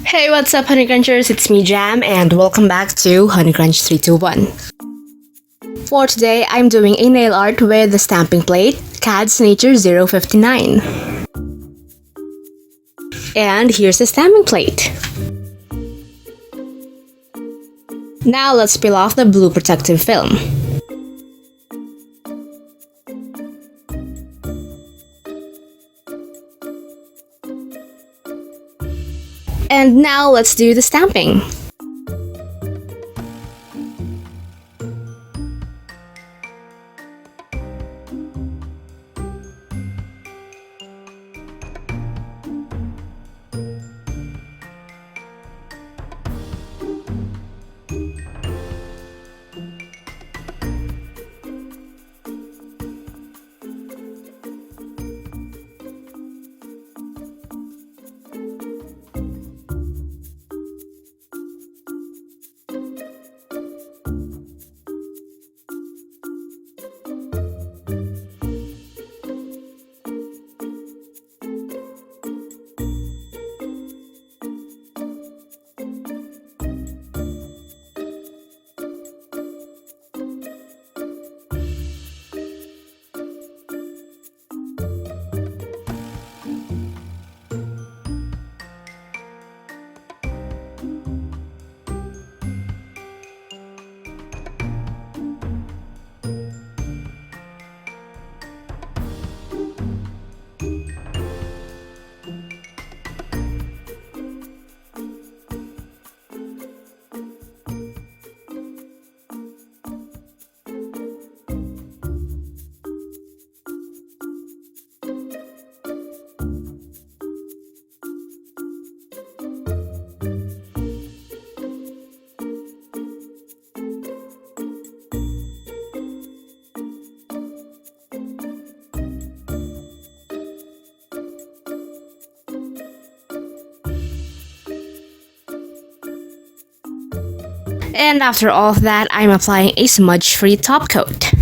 Hey, what's up, honeycrunchers? It's me, Jam, and welcome back to honeycrunch321. For today, I'm doing a nail art with the stamping plate KADS Nature 059. And here's the stamping plate. Now let's peel off the blue protective film. And now let's do the stamping. And after all of that, I'm applying a smudge-free top coat.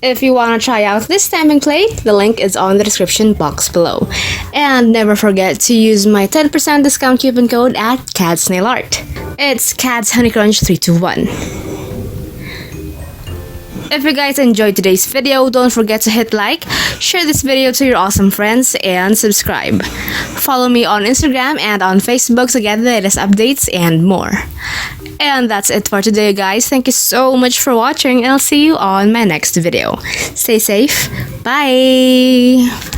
If you want to try out this stamping plate, the link is on the description box below. And never forget to use my 10% discount coupon code at KADS Nail Art. It's KADS honeycrunch321. If you guys enjoyed today's video, don't forget to hit like, share this video to your awesome friends, and subscribe. Follow me on Instagram and on Facebook to get the latest updates and more. And that's it for today, guys. Thank you so much for watching, and I'll see you on my next video. Stay safe. Bye!